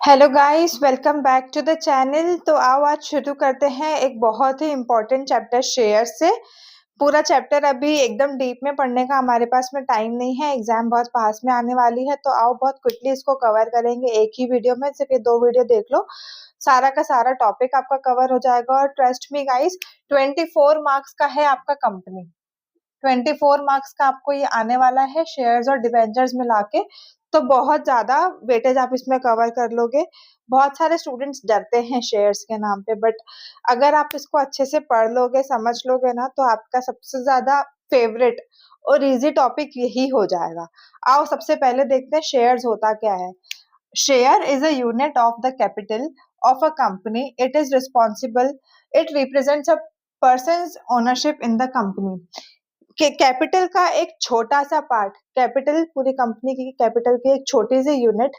Hello guys, welcome back to the channel. तो आओ आज शुरू करते हैं एक बहुत ही इम्पोर्टेंट चैप्टर शेयर से। पूरा चैप्टर अभी एकदम डीप में पढ़ने का हमारे पास में टाइम नहीं है, एग्जाम बहुत पास में आने वाली है। तो आओ बहुत क्विकली इसको कवर करेंगे एक ही वीडियो में। सिर्फ ये 2 वीडियो देख लो, सारा का सारा टॉपिक आपका कवर हो जाएगा। और ट्रस्ट मी गाइस, 24 मार्क्स का है आपका कंपनी। 24 मार्क्स का आपको ये आने वाला है शेयर्स और डिबेंचर्स मिला के। तो बहुत ज्यादा वेटेज आप इसमें कवर कर लोगे। बहुत सारे स्टूडेंट्स डरते हैं शेयर्स के नाम पे, बट अगर आप इसको अच्छे से पढ़ लोगे, समझ लोगे ना, तो आपका सबसे ज्यादा फेवरेट और इजी टॉपिक यही हो जाएगा। आओ सबसे पहले देखते हैं शेयर्स होता क्या है। Share is a unit of the capital of a company. It is responsible. It represents a person's ownership in the company. Capital का एक छोटा सा पार्ट, कैपिटल पूरी कंपनी की कैपिटल की एक छोटी सी यूनिट,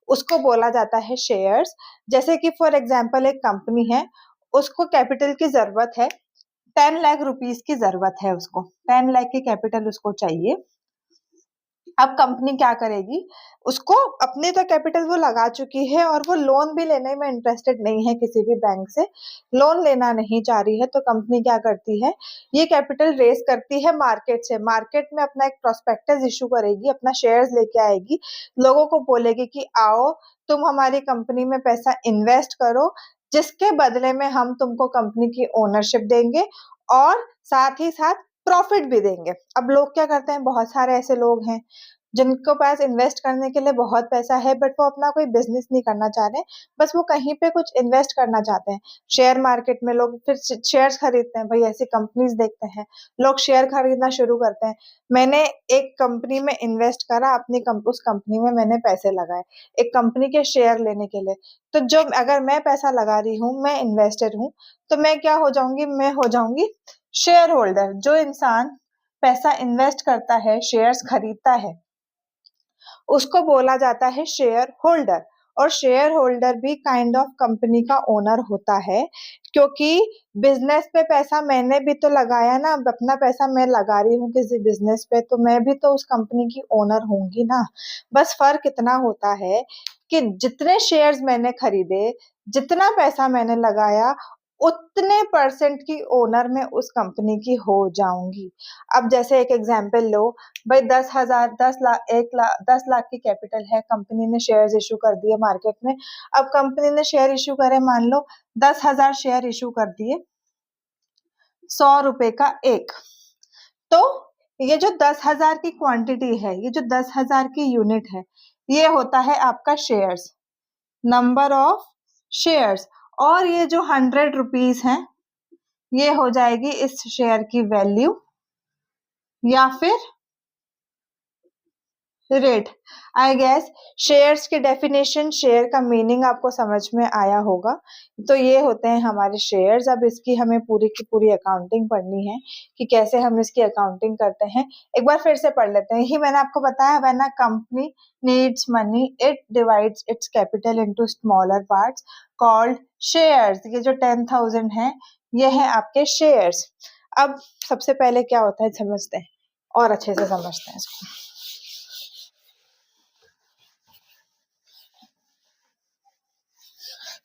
उसको बोला जाता है शेयर्स। जैसे कि फॉर एग्जांपल एक कंपनी है, उसको कैपिटल की जरूरत है, 10 लाख रुपीस की जरूरत है, उसको 10 लाख की कैपिटल उसको चाहिए। अब कंपनी क्या करेगी, उसको अपने तो कैपिटल वो लगा चुकी है और वो लोन भी लेने में इंटरेस्टेड नहीं है, किसी भी बैंक से लोन लेना नहीं चाह रही है। तो कंपनी क्या करती है, ये कैपिटल रेस करती है मार्केट से। मार्केट में अपना एक प्रोस्पेक्टस इशू करेगी, अपना शेयर्स लेके आएगी, लोगों को बोलेगी कि आओ तुम हमारी कंपनी में पैसा इन्वेस्ट करो, जिसके बदले में हम तुमको कंपनी की ओनरशिप देंगे और साथ ही साथ प्रॉफिट भी देंगे। अब लोग क्या करते हैं, बहुत सारे ऐसे लोग हैं जिनको पास इन्वेस्ट करने के लिए बहुत पैसा है, बट वो अपना कोई बिजनेस नहीं करना चाह रहे, बस वो कहीं पे कुछ इन्वेस्ट करना चाहते हैं। शेयर मार्केट में लोग फिर शेयर्स खरीदते हैं, भाई ऐसी कंपनीज देखते हैं, लोग शेयर खरीदना शुरू करते हैं। मैंने एक कंपनी में इन्वेस्ट करा, उस कंपनी में मैंने पैसे लगाए एक कंपनी के शेयर लेने के लिए। तो जो अगर मैं पैसा लगा रही हूँ, मैं इन्वेस्टर हूँ, तो मैं क्या हो जाऊंगी, मैं हो जाऊंगी शेयर होल्डर। जो इंसान पैसा इन्वेस्ट करता है, शेयर्स खरीदता है, उसको बोला जाता है शेयर होल्डर। और शेयर होल्डर भी काइंड ऑफ कंपनी का ओनर होता है, क्योंकि बिजनेस पे पैसा मैंने भी तो लगाया ना, अपना पैसा मैं लगा रही हूँ किसी बिजनेस पे, तो मैं भी तो उस कंपनी की ओनर होंगी ना। बस फर्क इतना होता है कि जितने शेयर्स मैंने खरीदे, जितना पैसा मैंने लगाया, उतने परसेंट की ओनर मैं उस कंपनी की हो जाऊंगी। अब जैसे एक एग्जांपल लो, भाई 10,000, 10 लाख, 1 लाख, 10 लाख की कैपिटल है, कंपनी ने शेयर्स इशू कर दिए मार्केट में। अब कंपनी ने शेयर इशू करे, मान लो 10,000 शेयर इशू कर दिए, 100 रुपए का एक। तो ये जो 10,000 की क्वांटिटी है, ये जो 10,000 की यूनिट है, ये होता है आपका शेयर्स, नंबर ऑफ शेयर्स। और ये जो 100 रुपीज है, ये हो जाएगी इस शेयर की वैल्यू या फिर रेट। आई गेस शेयर्स की डेफिनेशन, शेयर का मीनिंग आपको समझ में आया होगा। तो ये होते हैं हमारे शेयर्स। अब इसकी हमें पूरी की पूरी अकाउंटिंग पढ़नी है कि कैसे हम इसकी अकाउंटिंग करते हैं। एक बार फिर से पढ़ लेते हैं। यही मैंने आपको बताया, when a company needs money, it divides it's capital into smaller parts called shares. ये जो 10,000 है, ये है आपके शेयर्स। अब सबसे पहले क्या होता है समझते हैं, और अच्छे से समझते हैं इसको।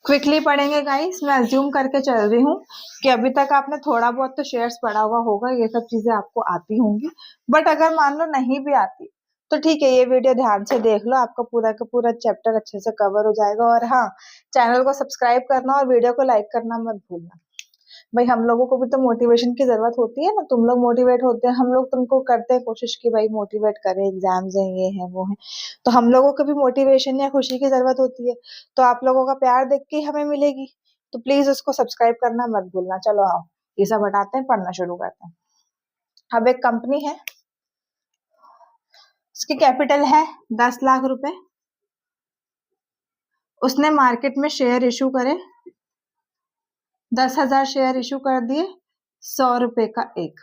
क्विकली पढ़ेंगे गाइस। मैं अज्यूम करके चल रही हूँ कि अभी तक आपने थोड़ा बहुत तो शेयर्स पढ़ा हुआ होगा, ये सब चीजें आपको आती होंगी। बट अगर मान लो नहीं भी आती, तो ठीक है, ये वीडियो ध्यान से देख लो, आपका पूरा का पूरा चैप्टर अच्छे से कवर हो जाएगा। और हाँ, चैनल को सब्सक्राइब करना और वीडियो को लाइक करना मत भूलना। भाई हम लोगों को भी तो मोटिवेशन की जरूरत होती है ना, तुम लोग मोटिवेट होते हैं, हम लोग तुमको करते हैं कोशिश की भाई मोटिवेट करें, एग्जाम्स हैं, ये है वो है, तो हम लोगों को भी मोटिवेशन या खुशी की जरूरत होती है। तो आप लोगों का प्यार देख के हमें मिलेगी। तो प्लीज उसको सब्सक्राइब करना मत भूलना। चलो आओ ये सब हटाते हैं, पढ़ना शुरू करते हैं। अब एक कंपनी है, उसकी कैपिटल है 10 लाख रुपए। उसने मार्केट में शेयर इशू करे, 10,000 शेयर इशू कर दिए, 100 रुपए का एक।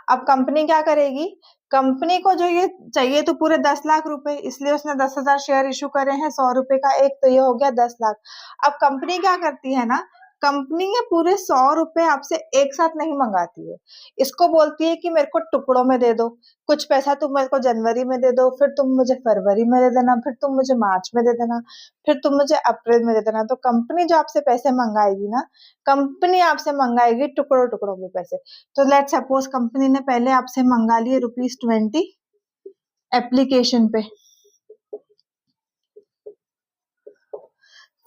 अब कंपनी क्या करेगी, कंपनी को जो ये चाहिए तो पूरे 10 लाख रुपए, इसलिए उसने 10,000 शेयर इशू करे हैं, 100 रुपए का एक, तो ये हो गया 10 लाख। अब कंपनी क्या करती है ना, कंपनी ये पूरे 100 रुपए आपसे एक साथ नहीं मंगाती है, इसको बोलती है कि मेरे को टुकड़ों में दे दो, कुछ पैसा तुम मेरे को जनवरी में दे दो, फिर तुम मुझे फरवरी में दे देना, फिर तुम मुझे मार्च में दे देना, फिर तुम मुझे अप्रैल में दे देना। तो कंपनी जो आपसे पैसे मंगाएगी ना, कंपनी आपसे मंगाएगी टुकड़ों टुकड़ों में पैसे। तो लेट सपोज कंपनी ने पहले आपसे मंगा लिए ₹20 एप्लीकेशन पे,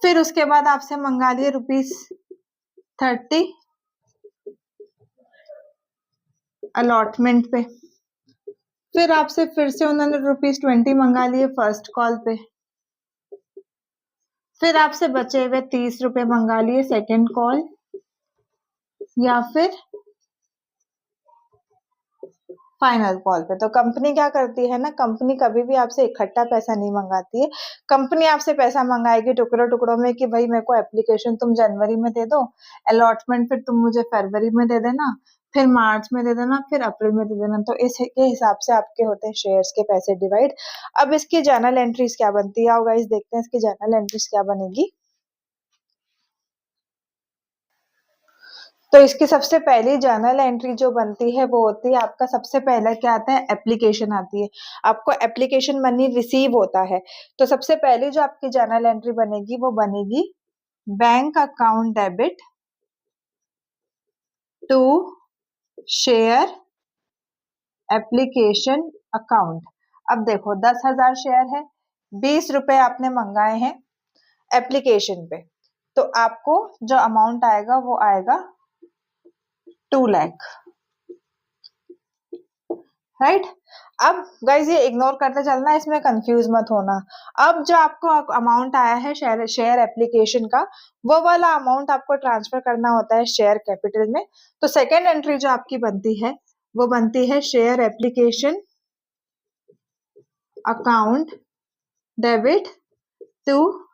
फिर उसके बाद आपसे मंगा लिए ₹30 अलॉटमेंट पे, फिर आपसे फिर से उन्होंने ₹20 मंगा लिए फर्स्ट कॉल पे, फिर आपसे बचे हुए ₹30 मंगा लिए सेकेंड कॉल, या फिर फाइनल कॉल पे। तो कंपनी क्या करती है ना, कंपनी कभी भी आपसे इकट्ठा पैसा नहीं मंगाती है, कंपनी आपसे पैसा मंगाएगी टुकड़ों टुकड़ों में कि भाई मेरे को एप्लीकेशन तुम जनवरी में दे दो, अलॉटमेंट फिर तुम मुझे फरवरी में दे देना, फिर मार्च में दे देना, फिर अप्रैल में दे देना। तो इसके हिसाब से आपके होते हैं शेयर्स के पैसे डिवाइड। अब इसकी जर्नल एंट्रीज क्या बनती है, आओ गाइस देखते हैं इसकी जर्नल एंट्रीज क्या बनेगी। तो इसकी सबसे पहली जर्नल एंट्री जो बनती है वो होती है आपका, सबसे पहले क्या आता है, एप्लीकेशन आती है, आपको एप्लीकेशन मनी रिसीव होता है। तो सबसे पहली जो आपकी जर्नल एंट्री बनेगी वो बनेगी bank account debit to share application account. अब देखो 10,000 शेयर है, ₹20 आपने मंगाए हैं एप्लीकेशन पे, तो आपको जो अमाउंट आएगा वो आएगा 2 लाख, राइट। अब गाइज ये इग्नोर करते चलना, इसमें कंफ्यूज मत होना। अब जो आपको अमाउंट आया है शेयर एप्लीकेशन का, वो वाला अमाउंट आपको ट्रांसफर करना होता है शेयर कैपिटल में। तो सेकेंड एंट्री जो आपकी बनती है वो बनती है share application account debit to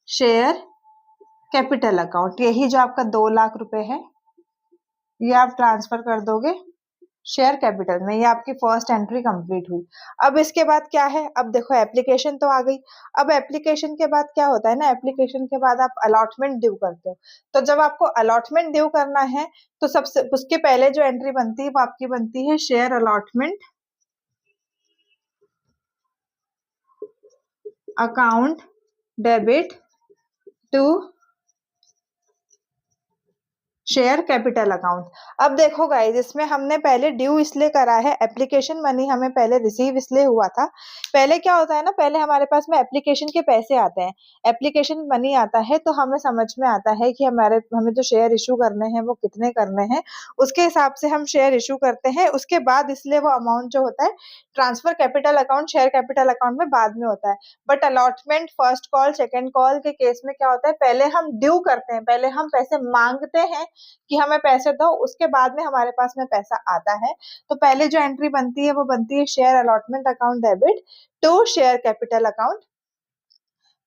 share capital account. यही जो आपका 2 लाख रुपए है ये आप ट्रांसफर कर दोगे शेयर कैपिटल में। ये आपकी फर्स्ट एंट्री कंप्लीट हुई। अब इसके बाद क्या है, अब देखो एप्लीकेशन तो आ गई। अब एप्लीकेशन के बाद क्या होता है ना, एप्लीकेशन के बाद आप अलॉटमेंट ड्यू करते हो। तो जब आपको अलॉटमेंट ड्यू करना है तो सबसे उसके पहले जो एंट्री बनती है वो आपकी बनती है share allotment account debit to share capital account. अब देखो गाइस इसमें हमने पहले ड्यू इसलिए करा है, एप्लीकेशन मनी हमें पहले रिसीव इसलिए हुआ था। पहले क्या होता है ना, पहले हमारे पास में एप्लीकेशन के पैसे आते हैं, एप्लीकेशन मनी आता है, तो हमें समझ में आता है कि हमें जो शेयर इशू करने हैं वो कितने करने हैं, उसके हिसाब से हम शेयर इशू करते हैं। उसके बाद इसलिए वो अमाउंट जो होता है transfer capital account share capital account में बाद में होता है। But allotment first call second call के केस में क्या होता है, पहले हम ड्यू करते हैं, पहले हम पैसे मांगते हैं कि हमें पैसे दो, उसके बाद में हमारे पास में पैसा आता है। तो पहले जो एंट्री बनती है वो बनती है share allotment account debit to share capital account.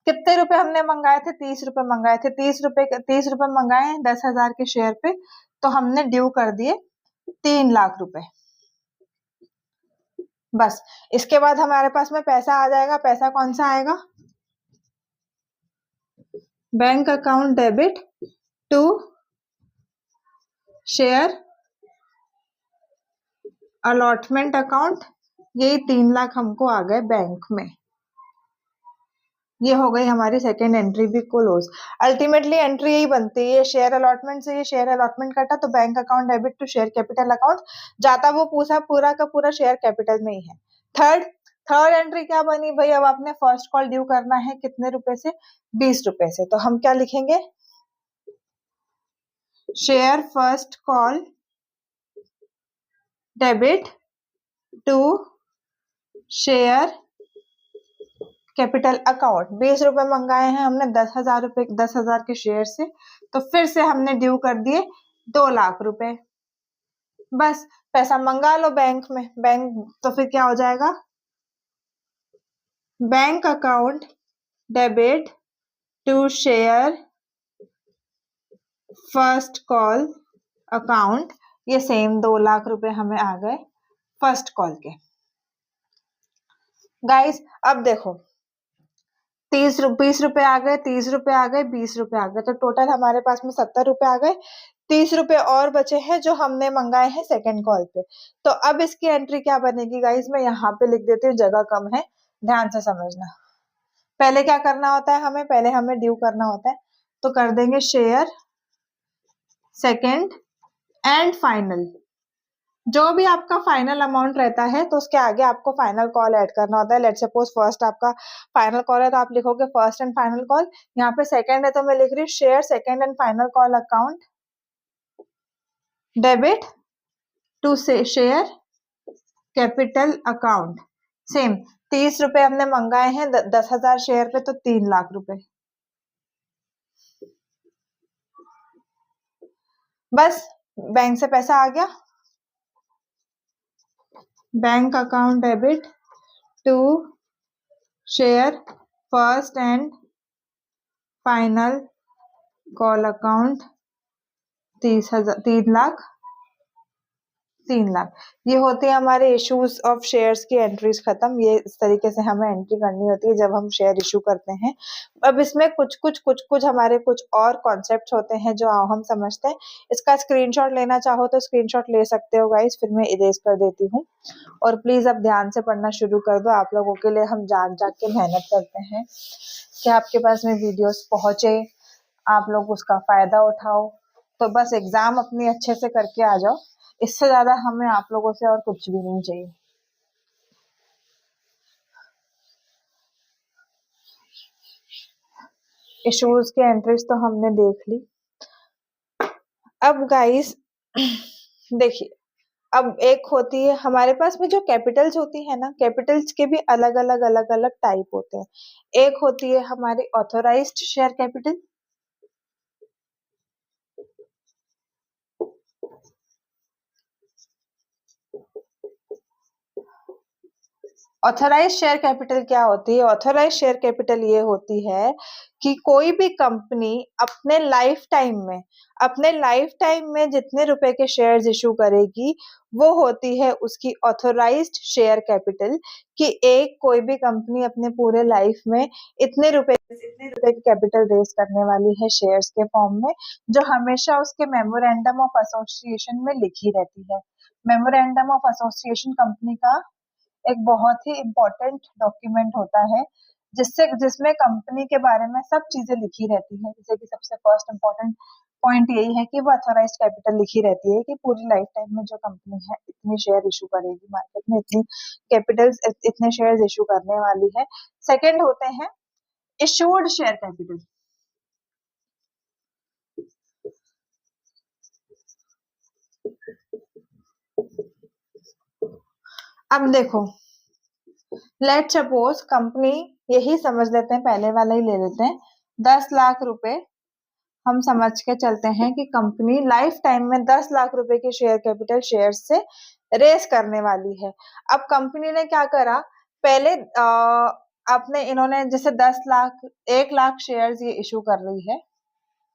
कितने रुपए हमने मंगाए थे, ₹30 मंगाए थे, ₹30 मंगाए 10,000 के शेयर पे, तो हमने ड्यू कर दिए 3 लाख रुपए। बस इसके बाद हमारे पास में पैसा आ जाएगा। पैसा कौन सा आएगा, bank account debit to share allotment account. यही 3 लाख हमको आ गए बैंक में। ये हो गई हमारी सेकेंड एंट्री भी क्लोज। अल्टीमेटली एंट्री यही बनती है, शेयर अलॉटमेंट से ये शेयर अलॉटमेंट कटा तो bank account debit to share capital account जाता, वो पूरा का पूरा शेयर कैपिटल में ही है। थर्ड एंट्री क्या बनी भाई, अब आपने फर्स्ट कॉल ड्यू करना है कितने रुपए से, ₹20 से। तो हम क्या लिखेंगे, share first call debit to share capital account. ₹20 मंगाए हैं हमने 10,000 के शेयर से, तो फिर से हमने ड्यू कर दिए 2 लाख रुपए। बस पैसा मंगा लो बैंक में, बैंक तो फिर क्या हो जाएगा, bank account debit to share first call account. ये सेम 2 लाख रुपए हमें आ गए फर्स्ट कॉल के। गाइस अब देखो ₹20 आ गए, ₹30 आ गए, ₹20 आ गए, तो टोटल हमारे पास में ₹70 आ गए। ₹30 और बचे हैं जो हमने मंगाए हैं सेकंड कॉल पे। तो अब इसकी एंट्री क्या बनेगी गाइस, मैं यहाँ पे लिख देती हूँ, जगह कम है, ध्यान से समझना। पहले क्या करना होता है हमें, पहले हमें ड्यू करना होता है, तो कर देंगे शेयर सेकंड एंड फाइनल। जो भी आपका फाइनल अमाउंट रहता है तो उसके आगे आपको फाइनल कॉल ऐड करना होता है। लेट्स सपोज फर्स्ट आपका फाइनल कॉल है तो आप लिखोगे फर्स्ट एंड फाइनल कॉल। यहाँ पे सेकंड है तो मैं लिख रही हूँ share second and final call account debit to से शेयर कैपिटल अकाउंट। सेम ₹30 हमने मंगाए हैं 10,000 शेयर पे, तो 3,00,000 रुपए। बस बैंक से पैसा आ गया, bank account debit to share first and final call account 3,00,000। ये होते हैं हमारे इश्यूज ऑफ शेयर्स की एंट्रीज खत्म। ये इस तरीके से हमें एंट्री करनी होती है जब हम शेयर इशू करते हैं। अब इसमें कुछ हमारे कुछ और कॉन्सेप्ट्स होते हैं जो हम समझते हैं। इसका स्क्रीनशॉट लेना चाहो तो स्क्रीनशॉट ले सकते हो गाइस, फिर मैं इरेज कर देती हूँ। और प्लीज अब ध्यान से पढ़ना शुरू कर दो। आप लोगों के लिए हम जाग के मेहनत करते हैं कि आपके पास में वीडियोस पहुंचे, आप लोग उसका फायदा उठाओ। तो बस एग्जाम अपनी अच्छे से करके आ जाओ, इससे ज्यादा हमें आप लोगों से और कुछ भी नहीं चाहिए। इश्यूज की एंट्रीज तो हमने देख ली। अब गाइस देखिए, अब एक होती है हमारे पास में जो कैपिटल्स होती है ना, कैपिटल्स के भी अलग अलग टाइप होते हैं। एक होती है हमारी authorised share capital, authorise share capital क्या होती है? ऑथराइज शेयर कैपिटल ये होती है कि कोई भी कंपनी अपने लाइफ टाइम में जितने रुपए के शेयर्स इशू करेगी वो होती है उसकी ऑथराइज्ड शेयर कैपिटल। कि एक कोई भी कंपनी अपने पूरे लाइफ में इतने रुपए की कैपिटल रेज करने वाली है शेयर्स के फॉर्म में, जो हमेशा उसके मेमोरेंडम ऑफ एसोसिएशन में लिखी रहती है। मेमोरेंडम ऑफ एसोसिएशन कंपनी का एक बहुत ही इम्पोर्टेंट डॉक्यूमेंट होता है जिसमें कंपनी के बारे में सब चीजें लिखी रहती है। जैसे कि सबसे फर्स्ट इम्पोर्टेंट पॉइंट यही है कि वो अथॉराइज्ड कैपिटल लिखी रहती है कि पूरी लाइफ टाइम में जो कंपनी है इतने शेयर इशू करेगी मार्केट में, इतनी कैपिटल्स इतने शेयर इशू करने वाली है। सेकेंड होते हैं इशूड शेयर कैपिटल। अब देखो, लेट सपोज कंपनी, यही समझ लेते हैं, पहले वाला ही ले लेते हैं, 10,00,000 रुपए हम समझ के चलते हैं कि कंपनी लाइफ टाइम में 10,00,000 रुपए की शेयर कैपिटल शेयर से रेस करने वाली है। अब कंपनी ने क्या करा, पहले अपने इन्होंने जैसे 10,00,000 1,00,000 शेयर ये इशू कर रही है,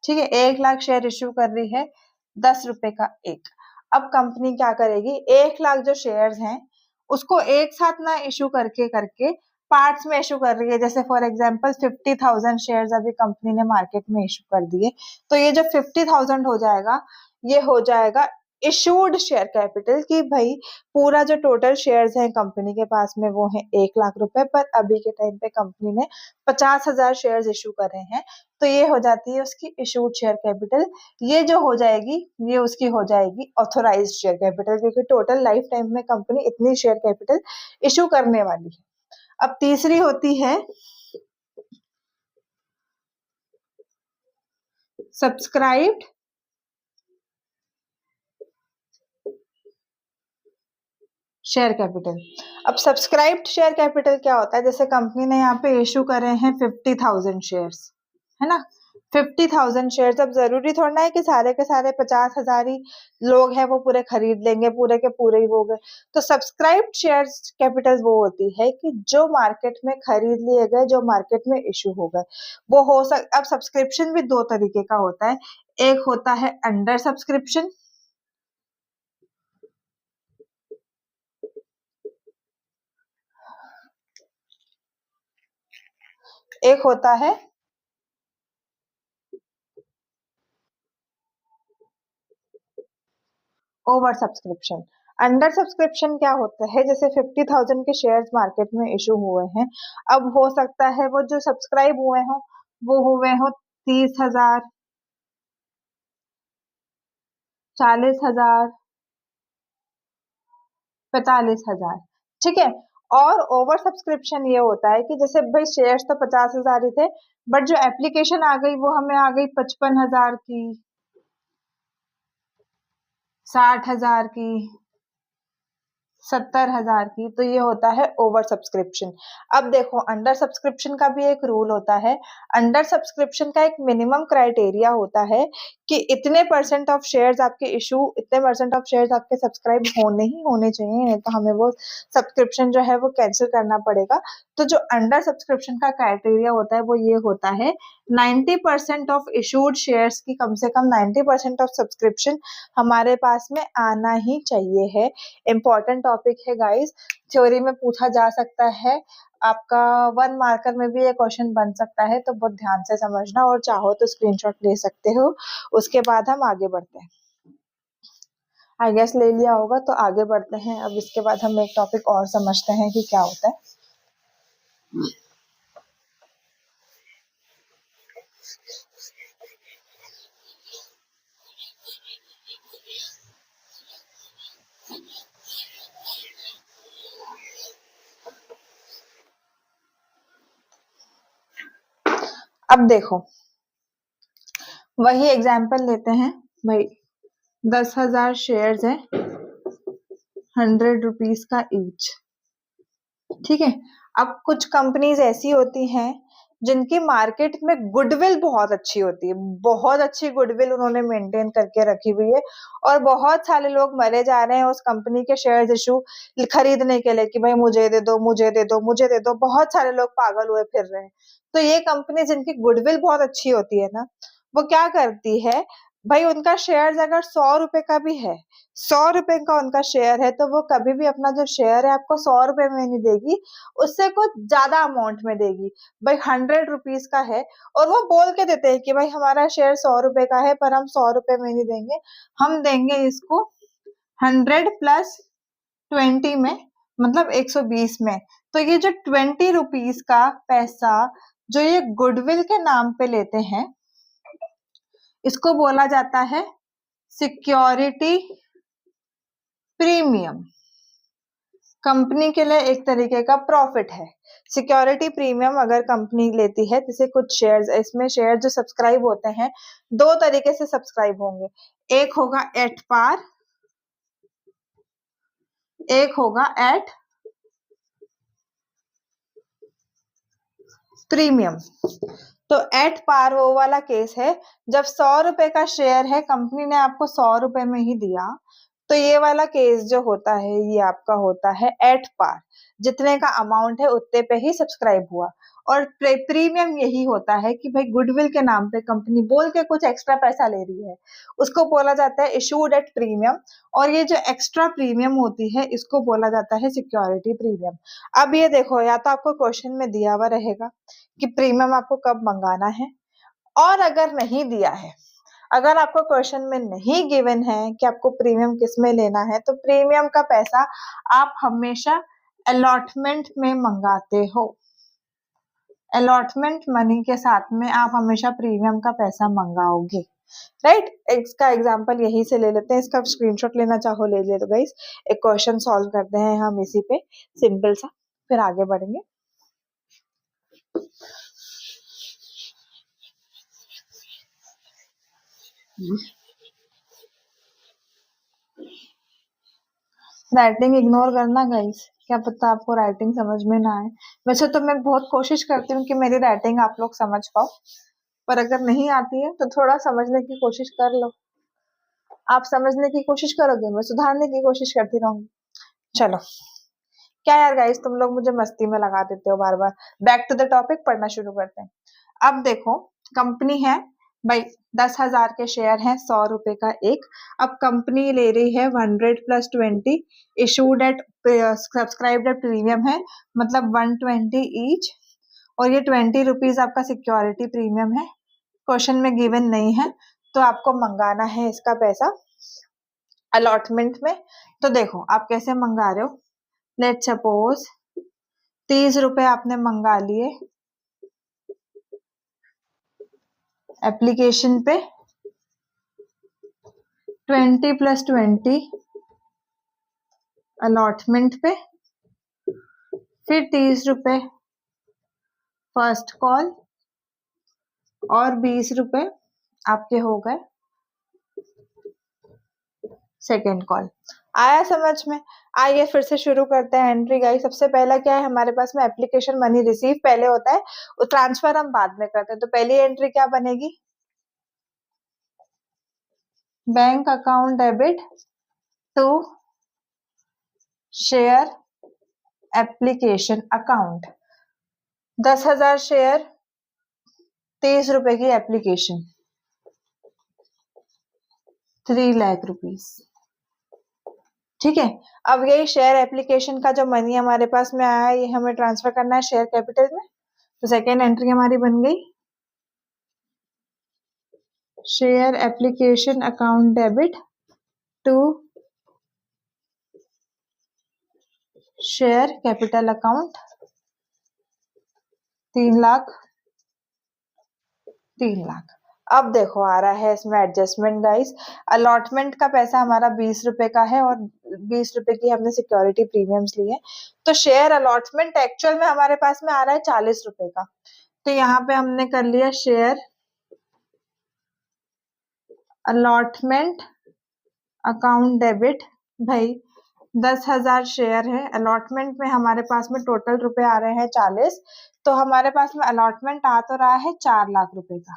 ठीक है, 1,00,000 शेयर इशू कर रही है, ₹10 का एक। अब कंपनी क्या करेगी, 1,00,000 जो शेयर्स हैं उसको एक साथ ना इशू करके करके पार्ट्स में इशू कर रही है। जैसे फॉर एग्जांपल 50,000 शेयर्स अभी कंपनी ने मार्केट में इशू कर दिए, तो ये जो 50,000 हो जाएगा ये हो जाएगा इशूड शेयर कैपिटल। कि भाई पूरा जो टोटल शेयर्स हैं कंपनी के पास में वो है 1,00,000 रुपए, पर अभी के टाइम पे कंपनी ने 50,000 शेयर्स इशू करे हैं, तो ये हो जाती है उसकी इशूड शेयर कैपिटल। ये जो हो जाएगी ये उसकी हो जाएगी ऑथोराइज्ड शेयर कैपिटल, क्योंकि टोटल लाइफ टाइम में कंपनी इतनी शेयर कैपिटल इशू करने वाली है। अब तीसरी होती है सब्सक्राइब्ड शेयर कैपिटल। अब सब्सक्राइब्ड शेयर कैपिटल क्या होता है, जैसे कंपनी ने यहाँ पे इशू करे हैं 50,000 शेयर्स, है ना, 50,000 शेयर्स। अब जरूरी थोड़ा है कि सारे के सारे 50,000 ही लोग हैं वो पूरे खरीद लेंगे, पूरे के पूरे ही हो गए। तो सब्सक्राइब्ड शेयर कैपिटल वो होती है कि जो मार्केट में खरीद लिए गए, जो मार्केट में इशू हो गए वो अब सब्सक्रिप्शन भी दो तरीके का होता है। एक होता है अंडर सब्सक्रिप्शन, एक होता है ओवर सब्सक्रिप्शन। अंडर सब्सक्रिप्शन क्या होता है, जैसे 50,000 के शेयर्स मार्केट में इशू हुए हैं, अब हो सकता है वो जो सब्सक्राइब हुए हों वो हुए हो 30,000, 40,000, 45,000, ठीक है। और ओवर सब्सक्रिप्शन ये होता है कि जैसे भाई शेयर्स तो 50,000 ही थे, बट जो एप्लीकेशन आ गई वो हमें आ गई 55,000 की, 60,000 की, 70,000 की, तो ये होता है ओवर सब्सक्रिप्शन। अब देखो अंडर सब्सक्रिप्शन का भी एक रूल होता है। अंडर सब्सक्रिप्शन का एक मिनिमम क्राइटेरिया होता है कि इतने परसेंट ऑफ शेयर्स आपके इशू, इतने परसेंट ऑफ शेयर्स आपके सब्सक्राइब होने ही होने चाहिए, नहीं तो हमें वो सब्सक्रिप्शन जो है वो कैंसिल करना पड़ेगा। तो जो अंडर सब्सक्रिप्शन का क्राइटेरिया होता है वो ये होता है 90% ऑफ इशूड शेयर्स की कम से कम 90% ऑफ सब्सक्रिप्शन हमारे पास में आना ही चाहिए है। इम्पॉर्टेंट टॉपिक है गाइस, थ्योरी में पूछा जा सकता है, आपका 1 मार्कर में भी ये क्वेश्चन बन सकता है, तो बहुत ध्यान से समझना, और चाहो तो स्क्रीनशॉट ले सकते हो। उसके बाद हम आगे बढ़ते हैं। आई गेस ले लिया होगा, तो आगे बढ़ते हैं। अब इसके बाद हम एक टॉपिक और समझते हैं कि क्या होता है। अब देखो वही एग्जाम्पल लेते हैं भाई, 10,000 शेयर्स है, 100 रुपीज का ईच, ठीक है। अब कुछ कंपनीज ऐसी होती हैं जिनकी मार्केट में गुडविल बहुत अच्छी होती है, बहुत अच्छी गुडविल उन्होंने मेंटेन करके रखी हुई है, और बहुत सारे लोग मरे जा रहे हैं उस कंपनी के शेयर्स इशू खरीदने के लिए कि भाई मुझे दे दो, मुझे दे दो, मुझे दे दो, बहुत सारे लोग पागल हुए फिर रहे हैं। तो ये कंपनी जिनकी गुडविल बहुत अच्छी होती है ना, वो क्या करती है भाई, उनका शेयर अगर 100 रुपए का भी है, 100 रुपए का उनका शेयर है, तो वो कभी भी अपना जो शेयर है आपको 100 रुपए में नहीं देगी, उससे कुछ ज्यादा अमाउंट में देगी। भाई 100 रुपीज का है और वो बोल के देते हैं कि भाई हमारा शेयर 100 रुपए का है, पर हम 100 रुपए में नहीं देंगे, हम देंगे इसको 100 + 20 में, मतलब 120 में। तो ये जो 20 रुपीज का पैसा जो ये गुडविल के नाम पे लेते हैं, इसको बोला जाता है सिक्योरिटी प्रीमियम। कंपनी के लिए एक तरीके का प्रॉफिट है। सिक्योरिटी प्रीमियम अगर कंपनी लेती है, जैसे कुछ शेयर्स, इसमें शेयर जो सब्सक्राइब होते हैं 2 तरीके से सब्सक्राइब होंगे, एक होगा एट पार, एक होगा एट प्रीमियम। तो एट पार वो वाला केस है जब 100 रुपए का शेयर है, कंपनी ने आपको 100 रुपए में ही दिया, तो ये वाला केस जो होता है ये आपका होता है एट पार, जितने का अमाउंट है उतने पे ही सब्सक्राइब हुआ। और प्रीमियम यही होता है कि भाई गुडविल के नाम पे कंपनी बोल के कुछ एक्स्ट्रा पैसा ले रही है, उसको बोला जाता है इशूड एट प्रीमियम। और ये जो एक्स्ट्रा प्रीमियम होती है इसको बोला जाता है सिक्योरिटी प्रीमियम। अब ये देखो, या तो आपको क्वेश्चन में दिया हुआ रहेगा कि प्रीमियम आपको कब मंगाना है, और अगर नहीं दिया है, अगर आपको क्वेश्चन में नहीं गिवन है कि आपको प्रीमियम किस में लेना है, तो प्रीमियम का पैसा आप हमेशा अलॉटमेंट में मंगाते हो। अलॉटमेंट मनी के साथ में आप हमेशा प्रीमियम का पैसा मंगाओगे, राइट। इसका एग्जांपल यहीं से ले लेते हैं, इसका स्क्रीनशॉट लेना चाहो ले ले। तो गाइस एक क्वेश्चन सॉल्व करते हैं हम इसी पे, सिंपल सा, फिर आगे बढ़ेंगे। राइटिंग इग्नोर करना गाइस, क्या पता आपको राइटिंग समझ में ना आए। वैसे तो मैं बहुत कोशिश करती हूँ कि मेरी राइटिंग आप लोग समझ पाओ, पर अगर नहीं आती है तो थोड़ा समझने की कोशिश कर लो। आप समझने की कोशिश करोगे, मैं सुधारने की कोशिश करती रहूंगी। चलो, क्या यार गाइस, तुम लोग मुझे मस्ती में लगा देते हो बार बार। बैक टू द टॉपिक, पढ़ना शुरू करते हैं। अब देखो, कंपनी है भाई, 10,000 के शेयर हैं, 100 रुपए का एक। अब कंपनी ले रही है 100 + 20, issued at, subscribed at premium है, मतलब 120 ईच, और ये 20 रुपीज आपका सिक्योरिटी प्रीमियम है, क्वेश्चन में गिवन नहीं है, तो आपको मंगाना है इसका पैसा अलॉटमेंट में। तो देखो आप कैसे मंगा रहे हो। लेट सपोज 30 रुपए आपने मंगा लिए एप्लीकेशन पे, 20 + 20 अलॉटमेंट पे, फिर 30 रुपए फर्स्ट कॉल और 20 रुपए आपके हो गए सेकेंड कॉल। आया समझ में? आइए फिर से शुरू करते हैं एंट्री गाइस। सबसे पहला क्या है हमारे पास में, एप्लीकेशन मनी रिसीव पहले होता है, वो ट्रांसफर हम बाद में करते हैं। तो पहली एंट्री क्या बनेगी, bank account debit to share application account. 10,000 share, 30 रुपए की एप्लीकेशन, 3 लाख रुपीस। ठीक है, अब यही शेयर एप्लीकेशन का जो मनी हमारे पास में आया ये हमें ट्रांसफर करना है शेयर कैपिटल में। तो सेकेंड एंट्री हमारी बन गई, share application account debit to share capital account 3 lakh 3 lakh. अब देखो आ रहा है इसमें एडजस्टमेंट गाइस। अलॉटमेंट का पैसा हमारा 20 रुपए का है और 20 रुपए की हमने सिक्योरिटी प्रीमियम्स लिए। तो शेयर अलॉटमेंट एक्चुअल में हमारे पास में आ रहा है 40 रुपए का। तो यहाँ पे हमने कर लिया शेयर अलॉटमेंट अकाउंट डेबिट। भाई 10,000 शेयर है, अलॉटमेंट में हमारे पास में टोटल रुपए आ रहे हैं 40, तो हमारे पास में अलॉटमेंट आ तो रहा है 4 लाख रुपए का।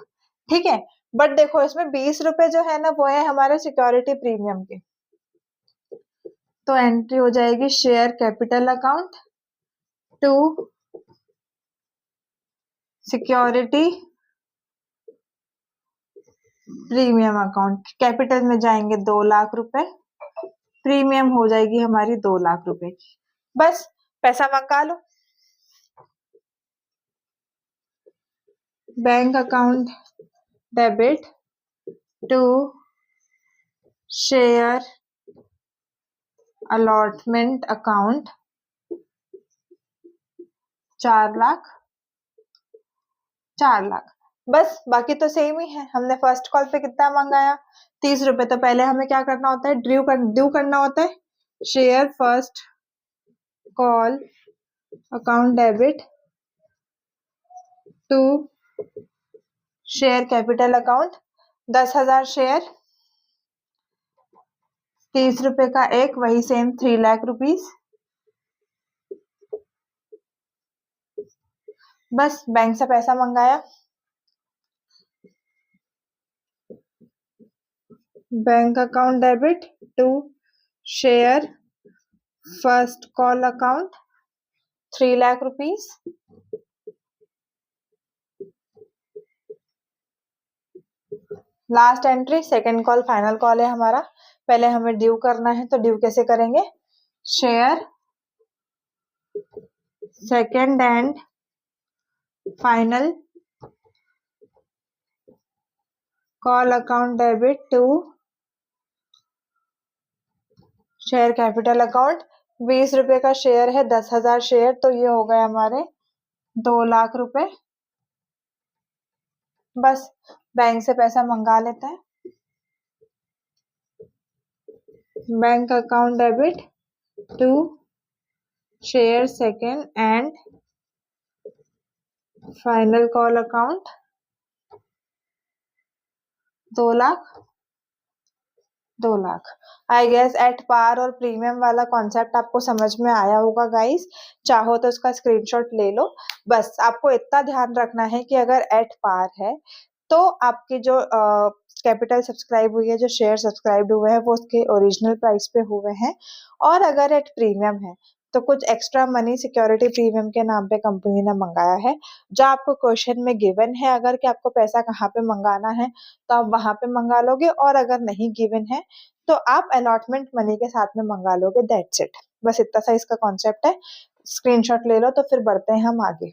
ठीक है, बट देखो इसमें 20 रुपए जो है ना वो है हमारे सिक्योरिटी प्रीमियम के। तो एंट्री हो जाएगी share capital account to security premium account. Capital में जाएंगे 2 लाख रुपए, प्रीमियम हो जाएगी हमारी 2 लाख रुपए की। बस पैसा मंगा लो। Bank account debit to share allotment account 4 lakh 4 lakh. बस बाकी तो सेम ही है। हमने फर्स्ट कॉल पे कितना मंगाया, 30 रुपए। तो पहले हमें क्या करना होता है, ड्यू करना होता है। Share first call account debit to share capital account. 10,000 share, 30 रुपए का एक, वही सेम 3 लाख रुपीस। बस बैंक से पैसा मंगाया, bank account debit to share first call account 3 lakh rupees. Last entry second call final call है हमारा। पहले हमें ड्यू करना है, तो ड्यू कैसे करेंगे, share second and final call account debit to share capital account. 20 रुपए का शेयर है, 10,000 शेयर, तो ये हो गए हमारे 2 लाख रुपए। बस बैंक से पैसा मंगा लेते हैं, bank account debit to share second and final call account 2 lakh 2 lakh. I guess at par और प्रीमियम वाला कॉन्सेप्ट आपको समझ में आया होगा गाइस। चाहो तो इसका स्क्रीनशॉट ले लो। बस आपको इतना ध्यान रखना है कि अगर एट पार है तो आपकी जो कैपिटल सब्सक्राइब हुई है, जो शेयर सब्सक्राइब हुए हैं वो उसके ओरिजिनल प्राइस पे हुए हैं। और अगर एट प्रीमियम है तो कुछ एक्स्ट्रा मनी सिक्योरिटी प्रीमियम के नाम पे कंपनी ने मंगाया है, जो आपको क्वेश्चन में गिवन है अगर कि आपको पैसा कहाँ पे मंगाना है तो आप वहां पे मंगा लोगे, और अगर नहीं गिवन है तो आप अलॉटमेंट मनी के साथ में मंगा लोगे। दैट्स इट, बस इतना सा इसका कॉन्सेप्ट है। स्क्रीनशॉट ले लो, तो फिर बढ़ते हैं हम आगे।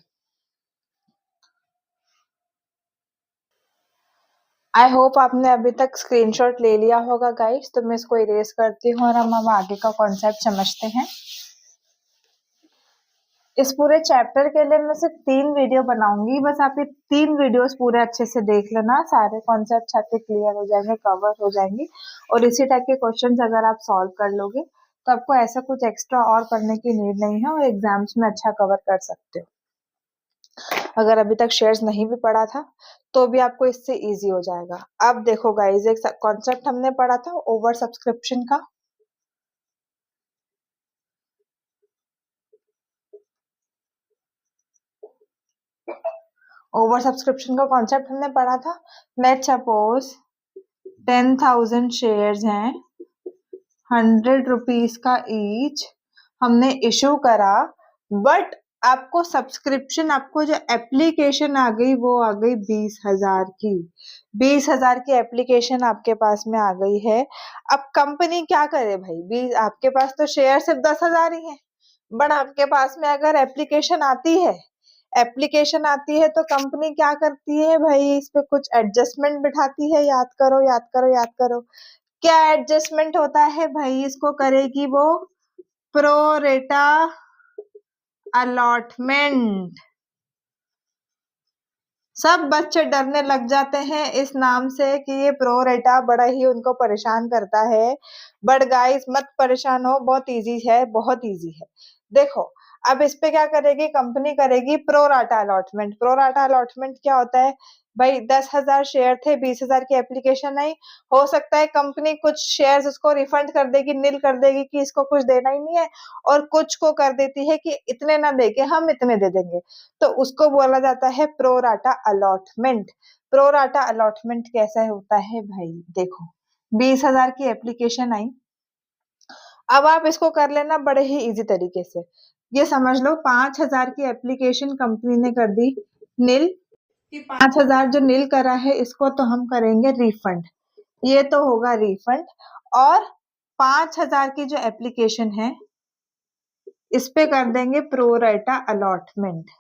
आई होप आपने अभी तक स्क्रीनशॉट ले लिया होगा गाइस, तो मैं इसको इरेज करती हूँ और हम आगे का कॉन्सेप्ट समझते हैं। इस पूरे चैप्टर के लिए मैं सिर्फ 3 वीडियो बनाऊंगी, बस आप ये 3 वीडियोस पूरे अच्छे से देख लेना, सारे कॉन्सेप्ट आपके क्लियर हो जाएंगे, कवर हो जाएंगे और इसी टाइप के क्वेश्चंस अगर आप सॉल्व कर लोगे तो आपको ऐसा कुछ एक्स्ट्रा और पढ़ने की नीड नहीं है और एग्जाम्स में अच्छा कवर कर सकते हो। अगर अभी तक शेयर्स नहीं भी पढ़ा था तो भी आपको इससे इजी हो जाएगा। अब देखो गाइस, एक कॉन्सेप्ट हमने पढ़ा था ओवर सब्सक्रिप्शन का। ओवर सब्सक्रिप्शन का कॉन्सेप्ट हमने पढ़ा था। लेट्स सपोज 10,000 शेयर्स हैं, 100 रुपीज का ईच हमने इशू करा, बट आपको सब्सक्रिप्शन, आपको जो एप्लीकेशन आ गई वो आ गई 20,000 की। 20,000 की एप्लीकेशन आपके पास में आ गई है। अब कंपनी क्या करे भाई, आपके पास तो शेयर सिर्फ 10,000 ही है, बट आपके पास में अगर एप्लीकेशन आती है तो कंपनी क्या करती है भाई, इस पे कुछ एडजस्टमेंट बिठाती है। याद करो, याद करो, याद करो, क्या एडजस्टमेंट होता है भाई, इसको करेगी वो प्रो रेटा अलॉटमेंट। सब बच्चे डरने लग जाते हैं इस नाम से कि ये प्रो रेटा बड़ा ही उनको परेशान करता है, बट गाइस मत परेशान हो, बहुत इजी है, बहुत इजी है। देखो, अब इस पे क्या करेगी कंपनी, करेगी pro rata allotment. Pro rata allotment क्या होता है भाई, 10,000 शेयर थे, 20,000 की एप्लीकेशन आई, हो सकता है कंपनी कुछ शेयर्स उसको रिफंड कर देगी, नील कर देगी कि इसको कुछ देना ही नहीं है, और कुछ को कर देती है कि इतने ना देके हम इतने दे देंगे, तो उसको बोला जाता है pro rata allotment. Pro rata allotment कैसा होता है भाई, देखो 20,000 की एप्लीकेशन आई, अब आप इसको कर लेना बड़े ही इजी तरीके से। ये समझ लो 5,000 की एप्लीकेशन कंपनी ने कर दी नील, कि 5,000 जो नील करा है इसको तो हम करेंगे रिफंड, ये तो होगा रिफंड। और 5,000 की जो एप्लीकेशन है इस पे कर देंगे प्रो राटा अलॉटमेंट।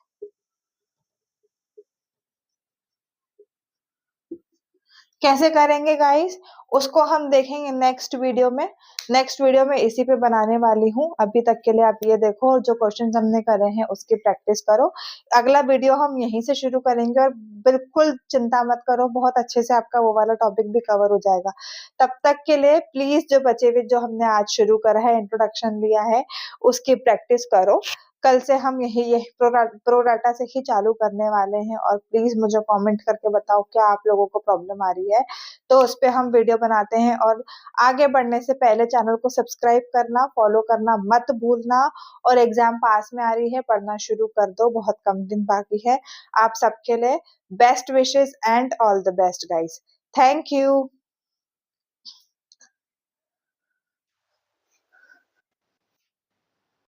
कैसे करेंगे गाइस, उसको हम देखेंगे नेक्स्ट वीडियो में। नेक्स्ट वीडियो में इसी पे बनाने वाली हूँ। अभी तक के लिए आप ये देखो, जो क्वेश्चंस हमने करे हैं उसकी प्रैक्टिस करो। अगला वीडियो हम यहीं से शुरू करेंगे और बिल्कुल चिंता मत करो, बहुत अच्छे से आपका वो वाला टॉपिक भी कवर हो जाएगा। तब तक के लिए प्लीज जो बचे हुए जो हमने आज शुरू करा है, इंट्रोडक्शन लिया है, उसकी प्रैक्टिस करो। कल से हम यही प्रो डाटा से ही चालू करने वाले हैं, और प्लीज मुझे कमेंट करके बताओ क्या आप लोगों को प्रॉब्लम आ रही है, तो उस पे हम वीडियो बनाते हैं। और आगे बढ़ने से पहले चैनल को सब्सक्राइब करना, फॉलो करना मत भूलना। और एग्जाम पास में आ रही है, पढ़ना शुरू कर दो, बहुत कम दिन बाकी है। आप सबके लिए best wishes and all the best guys. Thank you.